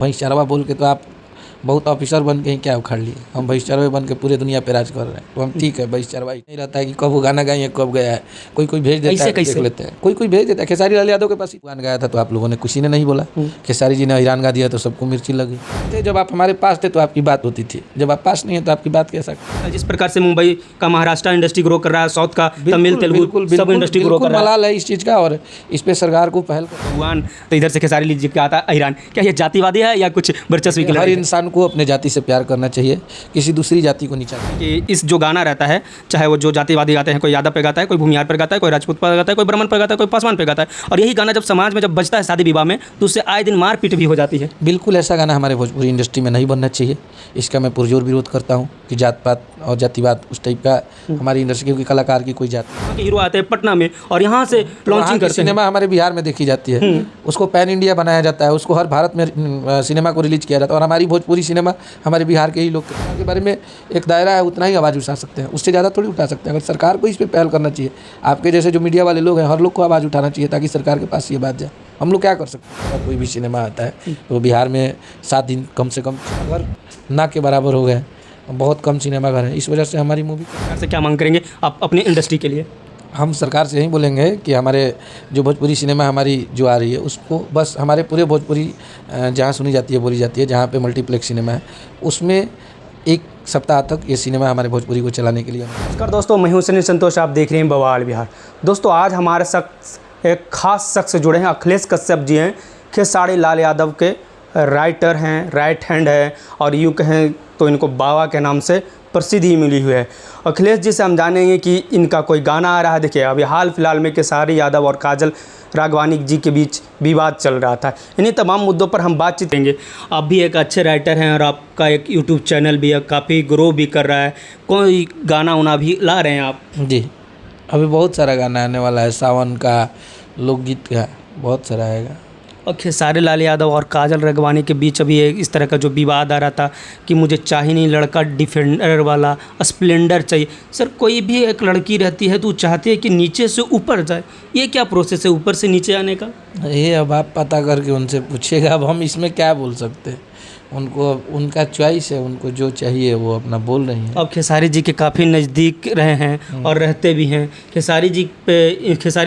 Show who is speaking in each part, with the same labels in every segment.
Speaker 1: भैंसचरवा बोल के तो आप बहुत ऑफिसर बन के ही क्या उखाड़ लिए। हम भैंसचरवे बन के पूरे दुनिया पे राज कर रहे हैं, तो हम ठीक है भैंसचरवा ही नहीं रहता है कि कब वो गाना गाए कब गया है। कोई कोई भेज देता है, देख लेते हैं, कोई कोई भेज देता है। खेसारी लाल यादव के पास ही गाना गाया था तो आप लोगों ने किसी ने नहीं बोला। खेसारी जी ने ईरान गा दिया तो सबको मिर्ची लगी। जब आप हमारे पास थे तो आपकी बात होती थी, जब आप पास नहीं है तो आपकी बात कैसा।
Speaker 2: जिस प्रकार से मुंबई का महाराष्ट्र इंडस्ट्री ग्रो कर रहा है, साउथ का तमिल तेलुगु सब इंडस्ट्री ग्रो कर रहा है,
Speaker 1: मलाल है इस चीज़ का और इस पे सरकार को पहल
Speaker 2: भगवान। तो इधर से खेसारी जी का आता ईरान, क्या ये जातिवादी है या कुछ वर्चस्वी के लिए?
Speaker 1: हर इंसान को अपने जाति से प्यार करना चाहिए, किसी दूसरी जाति को नहीं चाहिए।
Speaker 2: कि इस जो गाना रहता है, चाहे वो जो जातिवादी गाते हैं, कोई यादव पे गाता है, कोई भूमियार पर गाता है, कोई राजपूत पर गाता है, कोई ब्राह्मण पर गाता है, कोई पासवान पे गाता है, और यही गाना जब समाज में जब बजता है शादी विवाह में तो उससे आए दिन मारपीट भी हो जाती है।
Speaker 1: बिल्कुल ऐसा गाना हमारे भोजपुरी इंडस्ट्री में नहीं बनना चाहिए। इसका मैं पुरजोर विरोध करता हूँ कि जात पात और जातिवाद उस टाइप का हमारी इंडस्ट्री के कलाकार की कोई जाति।
Speaker 2: हीरो आते हैं पटना में और यहाँ से लॉन्चिंग करते हैं।
Speaker 1: सिनेमा हमारे बिहार में देखी जाती है, उसको पैन इंडिया बनाया जाता है, उसको हर भारत में सिनेमा को रिलीज किया जाता है। और हमारी भोजपुरी सिनेमा हमारे बिहार के ही लोग के बारे में एक दायरा है, उतना ही आवाज़ उठा सकते हैं, उससे ज़्यादा थोड़ी उठा सकते हैं। अगर सरकार को इस पर पहल करना चाहिए। आपके जैसे जो मीडिया वाले लोग हैं, हर लोग को आवाज़ उठाना चाहिए ताकि सरकार के पास ये बात जाए। हम लोग क्या कर सकते हैं? कोई भी सिनेमा आता है तो बिहार में 7 दिन कम से कम अगर ना के बराबर हो गए, बहुत कम सिनेमा घर है। इस वजह से हमारी मूवी
Speaker 2: से क्या मांग करेंगे आप अपनी इंडस्ट्री के लिए?
Speaker 1: हम सरकार से यही बोलेंगे कि हमारे जो भोजपुरी सिनेमा हमारी जो आ रही है उसको बस हमारे पूरे भोजपुरी जहाँ सुनी जाती है, बोली जाती है, जहाँ पे मल्टीप्लेक्स सिनेमा है, उसमें 1 सप्ताह तक ये सिनेमा हमारे भोजपुरी को चलाने के लिए।
Speaker 2: नमस्कार दोस्तों, मैं हूं सुनील संतोष, आप देख रहे हैं बवाल बिहार। दोस्तों आज हमारे शख्स एक ख़ास शख्स जुड़े हैं। अखिलेश कश्यप जी हैं, खेसारी लाल यादव के राइटर हैं, राइट हैंड है, और यूँ कहें तो इनको बाबा के नाम से प्रसिद्धि मिली हुई है। अखिलेश जी से हम जानेंगे कि इनका कोई गाना आ रहा है। देखिए अभी हाल फिलहाल में खेसारी यादव और काजल राघवानी जी के बीच विवाद चल रहा था। इन्हीं तमाम मुद्दों पर हम बातचीत करेंगे। आप भी एक अच्छे राइटर हैं और आपका एक यूट्यूब चैनल भी है, काफ़ी ग्रो भी कर रहा है। कोई गाना उना भी ला रहे हैं आप?
Speaker 1: जी, अभी बहुत सारा गाना आने वाला है, सावन का, लोकगीत का, बहुत सारा आएगा।
Speaker 2: और खेसारी लाल यादव और काजल राघवानी के बीच अभी एक इस तरह का जो विवाद आ रहा था कि मुझे चाहिए नहीं लड़का डिफेंडर वाला, स्प्लेंडर चाहिए। सर कोई भी एक लड़की रहती है तो चाहती है कि नीचे से ऊपर जाए, ये क्या प्रोसेस है ऊपर से नीचे आने का?
Speaker 1: ये अब आप पता करके उनसे पूछिएगा, अब हम इसमें क्या बोल सकते हैं। उनको उनका चॉइस है, उनको जो चाहिए वो अपना बोल रही हैं।
Speaker 2: अब खेसारी जी के काफ़ी नज़दीक रहे हैं और रहते भी हैं। खेसारी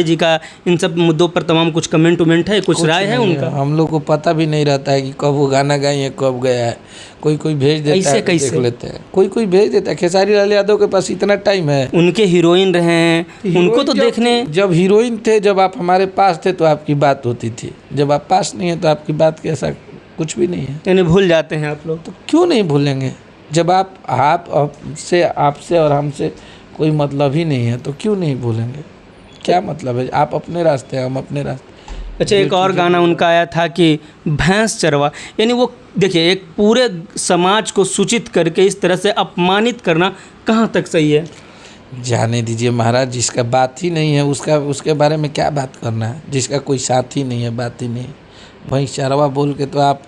Speaker 2: जी का इन सब मुद्दों पर तमाम कुछ कमेंट है, कुछ राय है उनका?
Speaker 1: हम लोग को पता भी नहीं रहता है कि कब वो गाना गाए कब गया है। कोई कोई भेज देता है, देख लेते हैं, कोई कोई भेज देता है। खेसारी लाल यादव के पास इतना टाइम है,
Speaker 2: उनके हीरोइन रहे हैं, उनको तो देखने।
Speaker 1: जब हीरोइन थे, जब आप हमारे पास थे तो आपकी बात होती थी, जब आप पास नहीं है तो आपकी बात कैसा, कुछ भी नहीं है।
Speaker 2: यानी भूल जाते हैं आप लोग?
Speaker 1: तो क्यों नहीं भूलेंगे? जब आपसे और हमसे कोई मतलब ही नहीं है तो क्यों नहीं भूलेंगे? क्या मतलब है? आप अपने रास्ते, हम अपने रास्ते।
Speaker 2: अच्छा, एक और गाना उनका आया था कि भैंस चरवा, यानी वो देखिए एक पूरे समाज को सूचित करके इस तरह से अपमानित करना कहाँ तक सही है?
Speaker 1: जाने दीजिए महाराज, जिसका बात ही नहीं है उसके बारे में क्या बात करना है? जिसका कोई साथ ही नहीं है, बात ही नहीं है। भैंसचरवा बोल के तो आप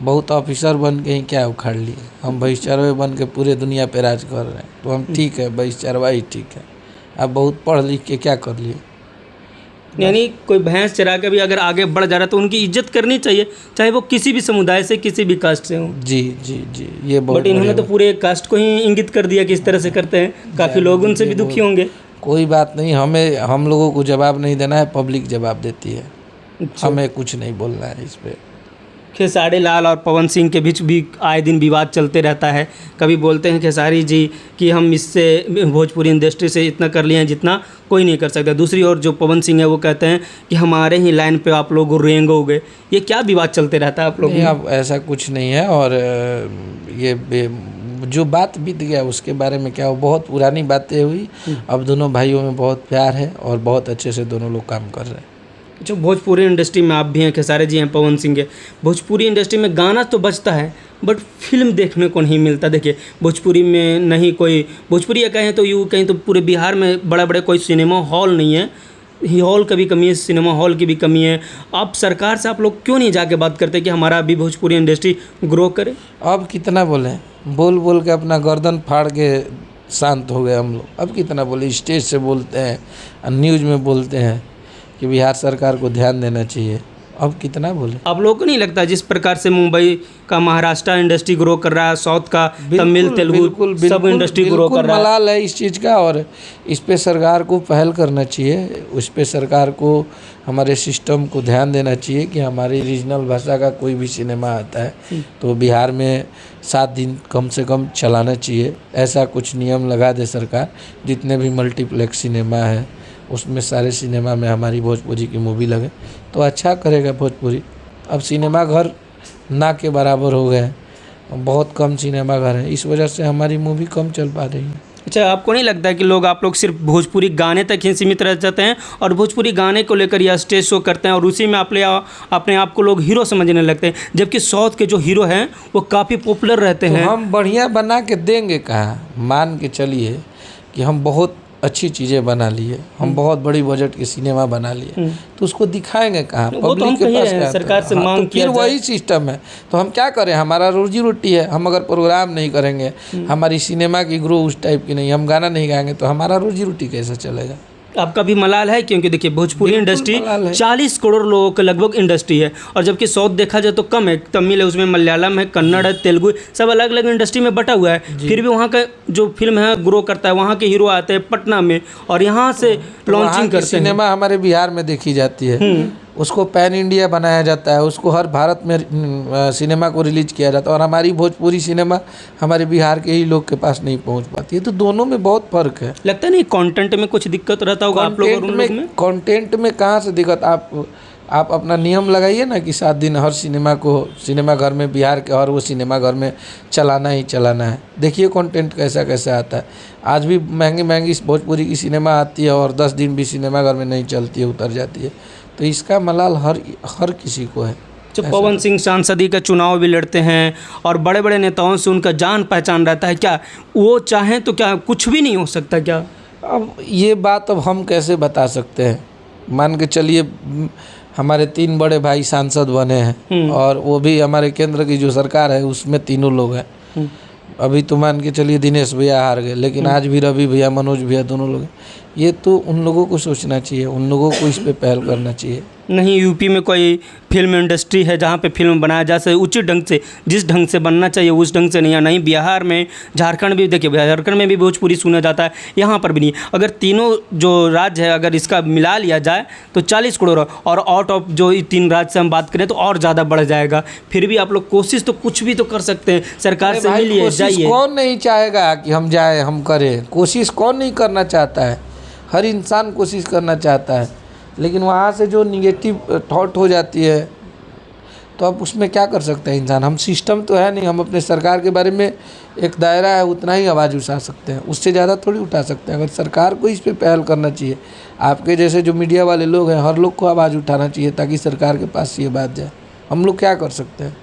Speaker 1: बहुत ऑफिसर बन के ही क्या उखाड़ लिए। हम भैंसचरवे बन के पूरे दुनिया पे राज कर रहे हैं, तो हम ठीक है भैंसचरवा ही ठीक है। आप बहुत पढ़ लिख के क्या कर लिए?
Speaker 2: यानी कोई भैंस चरा के भी अगर आगे बढ़ जा रहा है तो उनकी इज्जत करनी चाहिए, चाहे वो किसी भी समुदाय से, किसी भी कास्ट से हो।
Speaker 1: जी जी जी, ये बहुत।
Speaker 2: बट इन्होंने तो पूरे कास्ट को ही इंगित कर दिया कि इस तरह से करते हैं। काफ़ी लोग उनसे भी दुखी होंगे।
Speaker 1: कोई बात नहीं, हम लोगों को जवाब नहीं देना है, पब्लिक जवाब देती है। हमें कुछ नहीं बोलना है इस पर।
Speaker 2: खेसारी लाल और पवन सिंह के बीच भी आए दिन विवाद चलते रहता है। कभी बोलते हैं खेसारी जी कि हम इससे भोजपुरी इंडस्ट्री से इतना कर लिए हैं जितना कोई नहीं कर सकता। दूसरी ओर जो पवन सिंह है वो कहते हैं कि हमारे ही लाइन पे आप लोग रेंगोगे। ये क्या विवाद चलते रहता है आप लोग?
Speaker 1: अब ऐसा कुछ नहीं है, और ये जो बात बीत गया उसके बारे में क्या, वो बहुत पुरानी बातें हुई। अब दोनों भाइयों में बहुत प्यार है और बहुत अच्छे से दोनों लोग काम कर रहे हैं।
Speaker 2: जो भोजपुरी इंडस्ट्री में आप भी हैं, खेसारी जी हैं, पवन सिंह है, भोजपुरी इंडस्ट्री में गाना तो बजता है बट फिल्म देखने को नहीं मिलता। देखिए भोजपुरी में नहीं कोई, भोजपुरी या कहें तो यूँ कहीं तो पूरे बिहार में बड़ा बड़े कोई सिनेमा हॉल नहीं है। हॉल की भी कमी है, सिनेमा हॉल की भी कमी है। आप सरकार से आप लोग क्यों नहीं जाके बात करते कि हमारा अभी भोजपुरी इंडस्ट्री ग्रो करे?
Speaker 1: अब कितना बोले, बोल बोल के अपना गर्दन फाड़ के शांत हो गए हम लोग। अब कितना बोले, स्टेज से बोलते हैं, न्यूज़ में बोलते हैं कि बिहार सरकार को ध्यान देना चाहिए। अब कितना बोले।
Speaker 2: आप लोगों को नहीं लगता जिस प्रकार से मुंबई का महाराष्ट्र इंडस्ट्री ग्रो कर रहा है, साउथ का तमिल तेलुगु सब इंडस्ट्री ग्रो कर रहा है।
Speaker 1: मलाल है इस चीज़ का, और इस पे सरकार को पहल करना चाहिए। उस पे सरकार को हमारे सिस्टम को ध्यान देना चाहिए कि हमारी रीजनल भाषा का कोई भी सिनेमा आता है तो बिहार में 7 दिन कम से कम चलाना चाहिए। ऐसा कुछ नियम लगा दे सरकार, जितने भी मल्टीप्लेक्स सिनेमा है उसमें सारे सिनेमा में हमारी भोजपुरी की मूवी लगे तो अच्छा करेगा भोजपुरी। अब सिनेमा घर ना के बराबर हो गए, बहुत कम सिनेमा घर है, इस वजह से हमारी मूवी कम चल पा रही है।
Speaker 2: अच्छा, आपको नहीं लगता है कि आप लोग सिर्फ भोजपुरी गाने तक ही सीमित रह जाते हैं और भोजपुरी गाने को लेकर या स्टेज शो करते हैं और उसी में अपने आप को लोग हीरो समझने लगते हैं, जबकि साउथ के जो हीरो हैं वो काफ़ी पॉपुलर रहते हैं।
Speaker 1: हम बढ़िया बना के देंगे कहाँ, मान के चलिए कि हम बहुत अच्छी चीज़ें बना लिए, हम बहुत बड़ी बजट के सिनेमा बना लिए तो उसको दिखाएंगे कहाँ, पब्लिक के पास क्या
Speaker 2: सरकार से मांग
Speaker 1: तो फिर वही सिस्टम है। तो हम क्या करें, हमारा रोजी रोटी है, हम अगर प्रोग्राम नहीं करेंगे, हमारी सिनेमा की ग्रो उस टाइप की नहीं, हम गाना नहीं गाएंगे तो हमारा रोजी रोटी कैसे चलेगा।
Speaker 2: आपका भी मलाल है, क्योंकि देखिए भोजपुरी इंडस्ट्री 40 करोड़ लोगों के लगभग इंडस्ट्री है और जबकि साउथ देखा जाए तो कम है, तमिल है, उसमें मलयालम है, कन्नड़ है, तेलुगु, सब अलग अलग इंडस्ट्री में बटा हुआ है। फिर भी वहाँ का जो फिल्म है ग्रो करता है, वहाँ के हीरो आते हैं पटना में और यहाँ से लॉन्चिंग करते हैं।
Speaker 1: सिनेमा हमारे बिहार में देखी जाती है, उसको पैन इंडिया बनाया जाता है, उसको हर भारत में सिनेमा को रिलीज किया जाता है और हमारी भोजपुरी सिनेमा हमारे बिहार के ही लोग के पास नहीं पहुंच पाती है। तो दोनों में बहुत फर्क है।
Speaker 2: लगता नहीं कंटेंट में कुछ दिक्कत रहता होगा आप लोगों और उन लोग में?
Speaker 1: कंटेंट में कहाँ से दिक्कत, आप अपना नियम लगाइए ना कि 7 दिन हर सिनेमा को सिनेमा घर में बिहार के हर वो सिनेमा घर में चलाना ही चलाना है। देखिए कंटेंट कैसा कैसा आता है। आज भी महंगी महंगी भोजपुरी की सिनेमा आती है और 10 दिन भी सिनेमा घर में नहीं चलती है, उतर जाती है। तो इसका मलाल हर किसी को है।
Speaker 2: जब पवन सिंह सांसदी का चुनाव भी लड़ते हैं और बड़े बड़े नेताओं से उनका जान पहचान रहता है, क्या वो चाहें तो क्या कुछ भी नहीं हो सकता क्या?
Speaker 1: अब ये बात अब हम कैसे बता सकते हैं। मान के चलिए हमारे 3 बड़े भाई सांसद बने हैं और वो भी हमारे केंद्र की जो सरकार है उसमें तीनों लोग हैं। अभी तो मान के चलिए दिनेश भैया हार गए, लेकिन आज भी रवि भैया, मनोज भैया दोनों लोग हैं। ये तो उन लोगों को सोचना चाहिए, उन लोगों को इस पे पहल करना चाहिए।
Speaker 2: नहीं, यूपी में कोई फिल्म इंडस्ट्री है जहाँ पे फिल्म बनाया जा सके उचित ढंग से, जिस ढंग से बनना चाहिए उस ढंग से नहीं है। नहीं बिहार में, झारखंड भी देखिए, झारखंड में भी भोजपुरी सुना जाता है, यहाँ पर भी नहीं। अगर तीनों जो राज्य है अगर इसका मिला लिया जाए तो 40 करोड़, और आउट ऑफ जो 3 राज्य से हम बात करें तो और ज़्यादा बढ़ जाएगा। फिर भी आप लोग कोशिश तो कुछ भी तो कर सकते हैं, सरकार से मिलिए, जाइए।
Speaker 1: कौन नहीं चाहेगा कि हम जाए, हम करें? कोशिश कौन नहीं करना चाहता है? हर इंसान कोशिश करना चाहता है, लेकिन वहाँ से जो निगेटिव थॉट हो जाती है तो अब उसमें क्या कर सकते हैं इंसान। हम सिस्टम तो है नहीं, हम अपने सरकार के बारे में एक दायरा है उतना ही आवाज़ उठा सकते हैं, उससे ज़्यादा थोड़ी उठा सकते हैं। अगर सरकार को इस पे पहल करना चाहिए, आपके जैसे जो मीडिया वाले लोग हैं हर लोग को आवाज़ उठाना चाहिए ताकि सरकार के पास ये बात जाए। हम लोग क्या कर सकते हैं?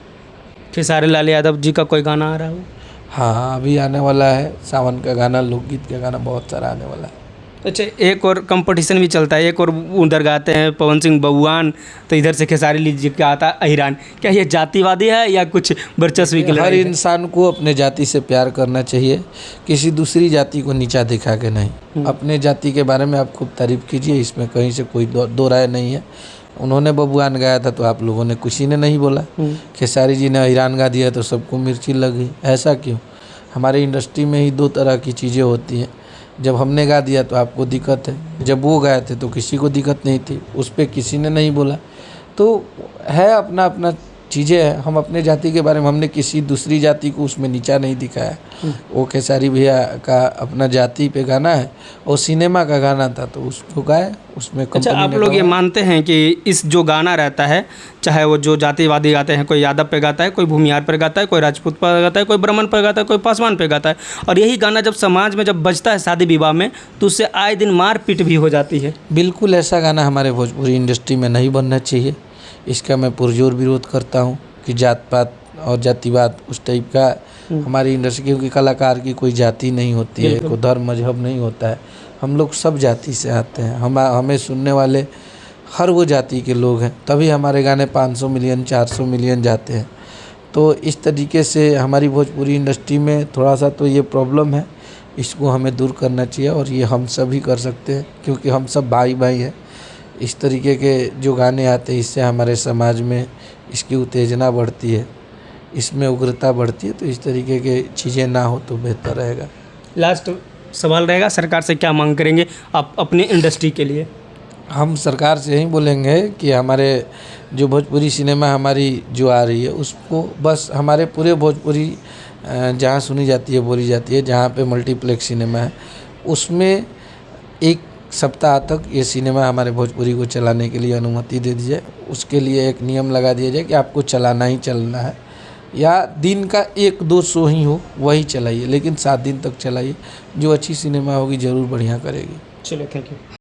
Speaker 2: खेसारी लाल यादव जी का कोई गाना आ रहा हो?
Speaker 1: हाँ, अभी आने वाला है सावन का गाना, लोकगीत का गाना बहुत सारा आने वाला है।
Speaker 2: अच्छा, एक और कंपटीशन भी चलता है, एक और उधर गाते हैं पवन सिंह बबुआन, तो इधर से खेसारी जी का आता है अहिरान। क्या ये जातिवादी है या कुछ वर्चस्वी के लिए?
Speaker 1: हर इंसान को अपने जाति से प्यार करना चाहिए, किसी दूसरी जाति को नीचा दिखा के नहीं। अपने जाति के बारे में आप खूब तारीफ कीजिए, इसमें कहीं से कोई दो राय नहीं है। उन्होंने बबुआन गाया था तो आप लोगों ने किसी ने नहीं बोला, खेसारी जी ने अहिरान गा दिया तो सबको मिर्ची लगी। ऐसा क्यों? हमारे इंडस्ट्री में ही 2 तरह की चीज़ें होती हैं। जब हमने गा दिया तो आपको दिक्कत है, जब वो गाए थे तो किसी को दिक्कत नहीं थी, उस पर किसी ने नहीं बोला। तो है अपना अपना चीज़ें हैं। हम अपने जाति के बारे में, हमने किसी दूसरी जाति को उसमें नीचा नहीं दिखाया। वो खेसारी भैया का अपना जाति पे गाना है और सिनेमा का गाना था तो उसको गाए, उसमें
Speaker 2: अच्छा, आप लोग ये मानते हैं कि इस जो गाना रहता है, चाहे वो जो जातिवादी गाते हैं, कोई यादव पे गाता है, कोई भूमिहार पर गाता है, कोई राजपूत पर गाता है, कोई ब्राह्मण पर गाता है, कोई पासवान पे गाता है, और यही गाना जब समाज में जब बजता है शादी विवाह में तो उससे आए दिन मारपीट भी हो जाती है? बिल्कुल ऐसा गाना हमारे भोजपुरी इंडस्ट्री में नहीं बनना चाहिए। इसका मैं पुरजोर विरोध करता हूँ कि जात पात और जातिवाद उस टाइप का हमारी इंडस्ट्री, क्योंकि कलाकार की कोई जाति नहीं होती है, कोई धर्म मजहब नहीं होता है। हम लोग सब जाति से आते हैं, हमें सुनने वाले हर वो जाति के लोग हैं, तभी हमारे गाने 500 मिलियन 400 मिलियन जाते हैं। तो इस तरीके से हमारी भोजपुरी इंडस्ट्री में थोड़ा सा तो ये प्रॉब्लम है, इसको हमें दूर करना चाहिए और ये हम सभी कर सकते हैं क्योंकि हम सब भाई भाई हैं।
Speaker 1: इस तरीके के जो गाने आते हैं इससे हमारे समाज में इसकी उत्तेजना बढ़ती है, इसमें उग्रता बढ़ती है। तो इस तरीके के चीज़ें ना हो तो बेहतर रहेगा।
Speaker 2: लास्ट सवाल रहेगा, सरकार से क्या मांग करेंगे आप अपनी इंडस्ट्री के लिए?
Speaker 1: हम सरकार से यही बोलेंगे कि हमारे जो भोजपुरी सिनेमा हमारी जो आ रही है उसको बस हमारे पूरे भोजपुरी जहाँ सुनी जाती है, बोली जाती है, जहाँ पे मल्टीप्लेक्स सिनेमा है, उसमें एक सप्ताह तक ये सिनेमा हमारे भोजपुरी को चलाने के लिए अनुमति दे दी जाए। उसके लिए एक नियम लगा दिया जाए कि आपको चलाना ही चलना है, या दिन का 1-2 शो ही हो वही चलाइए, लेकिन 7 दिन तक चलाइए। जो अच्छी सिनेमा होगी ज़रूर बढ़िया करेगी।
Speaker 2: चलो, थैंक यू।